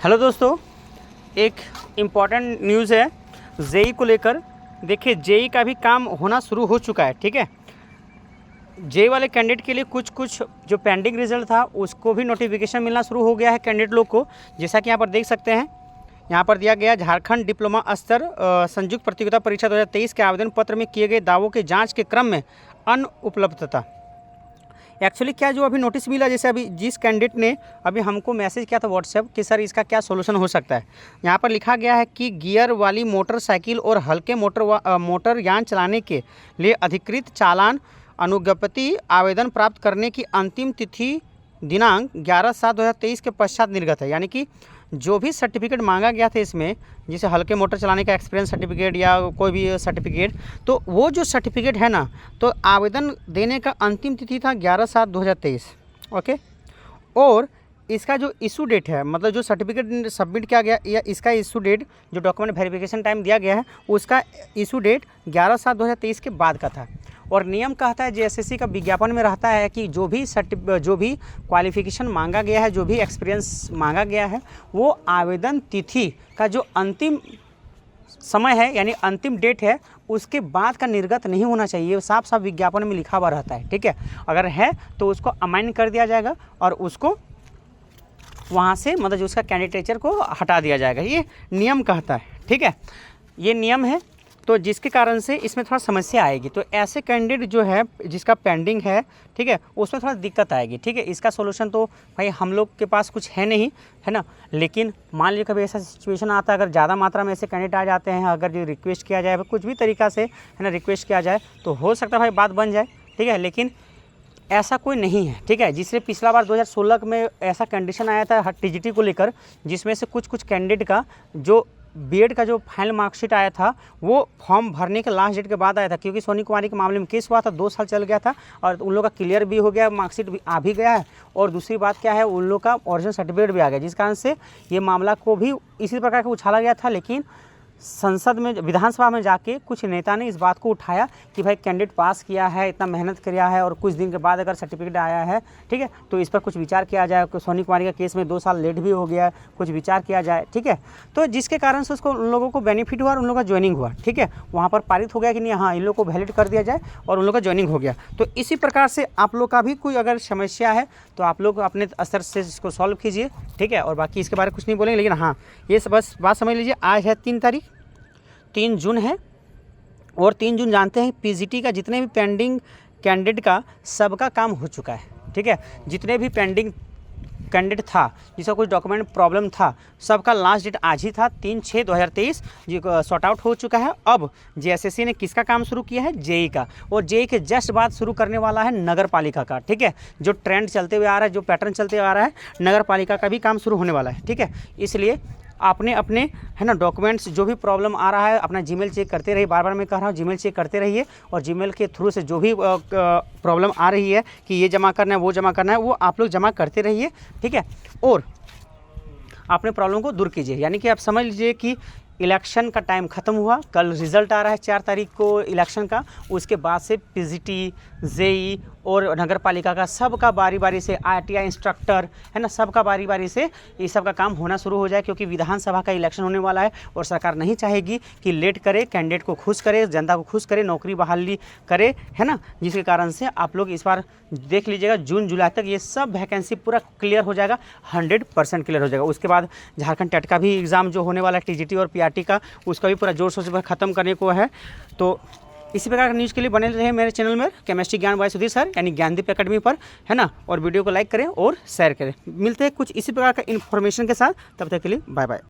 Hello दोस्तों, एक important news है जेई को लेकर। देखिए, जेई का भी काम होना शुरू हो चुका है। ठीक है, जेई वाले कैंडिडेट के लिए कुछ जो पेंडिंग रिजल्ट था उसको भी नोटिफिकेशन मिलना शुरू हो गया है कैंडिडेट लोग को। जैसा कि यहाँ पर देख सकते हैं, यहाँ पर दिया गया झारखंड डिप्लोमा स्तर संयुक्त प्रतियोगिता परीक्षा 2023 के आवेदन पत्र में किए गए दावों के जाँच के क्रम में अनुपलब्धता। एक्चुअली क्या जो अभी नोटिस मिला, जैसे अभी जिस कैंडिडेट ने अभी हमको मैसेज किया था व्हाट्सएप कि सर इसका क्या सोल्यूशन हो सकता है, यहाँ पर लिखा गया है कि गियर वाली मोटरसाइकिल और हल्के मोटर यान चलाने के लिए अधिकृत चालान अनुज्ञप्ति आवेदन प्राप्त करने की अंतिम तिथि दिनांक 11/7/2023 के पश्चात निर्गत है। यानी कि जो भी सर्टिफिकेट मांगा गया था इसमें, जैसे हल्के मोटर चलाने का एक्सपीरियंस सर्टिफिकेट या कोई भी सर्टिफिकेट, तो वो जो सर्टिफिकेट है ना, तो आवेदन देने का अंतिम तिथि था 11/7/2023। ओके, और इसका जो इशू डेट है, मतलब जो सर्टिफिकेट सबमिट किया गया या इसका इशू डेट जो डॉक्यूमेंट वेरिफिकेशन टाइम दिया गया है उसका इशू डेट 11/7/2023 के बाद का था। और नियम कहता है, जेएसएससी का विज्ञापन में रहता है कि जो भी क्वालिफिकेशन मांगा गया है, जो भी एक्सपीरियंस मांगा गया है, वो आवेदन तिथि का जो अंतिम समय है यानी अंतिम डेट है उसके बाद का निर्गत नहीं होना चाहिए। साफ साफ विज्ञापन में लिखा हुआ रहता है। ठीक है, अगर है तो उसको अमाइंड कर दिया जाएगा और उसको वहाँ से मतलब जो उसका कैंडिडेचर को हटा दिया जाएगा, ये नियम कहता है। ठीक है, ये नियम है, तो जिसके कारण से इसमें थोड़ा समस्या आएगी। तो ऐसे कैंडिडेट जो है जिसका पेंडिंग है, ठीक है, उसमें थोड़ा दिक्कत आएगी। ठीक है, इसका सोल्यूशन तो भाई हम लोग के पास कुछ है नहीं, है ना। लेकिन मान लीजिए कभी ऐसा सिचुएशन आता है, अगर ज़्यादा मात्रा में ऐसे कैंडिडेट आ जाते हैं, अगर जो रिक्वेस्ट किया जाए कुछ भी तरीका से, है ना, रिक्वेस्ट किया जाए तो हो सकता है भाई बात बन जाए। ठीक है, लेकिन ऐसा कोई नहीं है। ठीक है, जिससे पिछला बार 2016 में ऐसा कंडीशन आया था टीजीटी को लेकर, जिसमें से कुछ कैंडिडेट का जो बीएड का जो फाइनल मार्कशीट आया था वो फॉर्म भरने के लास्ट डेट के बाद आया था, क्योंकि सोनी कुमारी के मामले में केस हुआ था, 2 साल चल गया था और उन लोग का क्लियर भी हो गया, मार्कशीट भी आ भी गया है। और दूसरी बात क्या है, उन लोग का ओरिजिनल सर्टिफिकेट भी आ गया, जिस कारण से ये मामला को भी इसी प्रकार का उछाला गया था। लेकिन संसद में, विधानसभा में जाके कुछ नेता ने इस बात को उठाया कि भाई कैंडिडेट पास किया है, इतना मेहनत किया है और कुछ दिन के बाद अगर सर्टिफिकेट आया है, ठीक है, तो इस पर कुछ विचार किया जाए। सोनी कुमारी का केस में 2 साल लेट भी हो गया है, कुछ विचार किया जाए। ठीक है, तो जिसके कारण से उसको उन लोगों को बेनिफिट हुआ और उन लोगों का ज्वाइनिंग हुआ। ठीक है, वहाँ पर पारित हो गया कि नहीं, हाँ, इन लोगों को वैलिड कर दिया जाए और उन लोगों का ज्वाइनिंग हो गया। तो इसी प्रकार से आप लोग का भी कोई अगर समस्या है तो आप लोग अपने स्तर से इसको सॉल्व कीजिए। ठीक है, और बाकी इसके बारे में कुछ नहीं बोलेंगे, लेकिन हाँ, ये बस बात समझ लीजिए। आज है 3 जून है, और 3 जून जानते हैं पीजीटी का जितने भी पेंडिंग कैंडिडेट का सबका काम हो चुका है। ठीक है, जितने भी पेंडिंग कैंडिडेट था जिसका कुछ डॉक्यूमेंट प्रॉब्लम था, सबका लास्ट डेट आज ही था 3/6/2023 जी सॉर्ट आउट हो चुका है। अब जेएसएससी ने किसका काम शुरू किया है? जेई का, और जेई के जस्ट बाद शुरू करने वाला है नगर पालिका का। ठीक है, जो ट्रेंड चलते हुए आ रहा है, जो पैटर्न चलते आ रहा है, नगर पालिका का भी काम शुरू होने वाला है। ठीक है, इसलिए आपने अपने, है ना, डॉक्यूमेंट्स जो भी प्रॉब्लम आ रहा है अपना जीमेल चेक करते रहिए। बार बार मैं कह रहा हूँ जीमेल चेक करते रहिए, और जीमेल के थ्रू से जो भी प्रॉब्लम आ रही है कि ये जमा करना है, वो जमा करना है, वो आप लोग जमा करते रहिए। ठीक है, और अपने प्रॉब्लम को दूर कीजिए। यानी कि आप समझ लीजिए कि इलेक्शन का टाइम ख़त्म हुआ, कल रिज़ल्ट आ रहा है 4 तारीख को इलेक्शन का, उसके बाद से पीजीटी, जेई और नगर पालिका का सबका बारी बारी से, आईटीआई इंस्ट्रक्टर, है ना, सबका बारी बारी से ये सब का काम होना शुरू हो जाए, क्योंकि विधानसभा का इलेक्शन होने वाला है और सरकार नहीं चाहेगी कि लेट करे, कैंडिडेट को खुश करे, जनता को खुश करे, नौकरी बहाली करे, है ना। जिसके कारण से आप लोग इस बार देख लीजिएगा जून जुलाई तक ये सब वैकेंसी पूरा क्लियर हो जाएगा, 100% क्लियर हो जाएगा। उसके बाद झारखंड टेट का भी एग्ज़ाम जो होने वाला है टीजीटी और पीआरटी का, उसका भी पूरा जोर शोर से ख़त्म करने को है। तो इसी प्रकार का न्यूज़ के लिए बने रहे मेरे चैनल में केमिस्ट्री ज्ञान बाय सुधीर सर, यानी ज्ञानदीप एकेडमी पर, है ना। और वीडियो को लाइक करें और शेयर करें। मिलते हैं कुछ इसी प्रकार का इन्फॉर्मेशन के साथ, तब तक के लिए बाय बाय।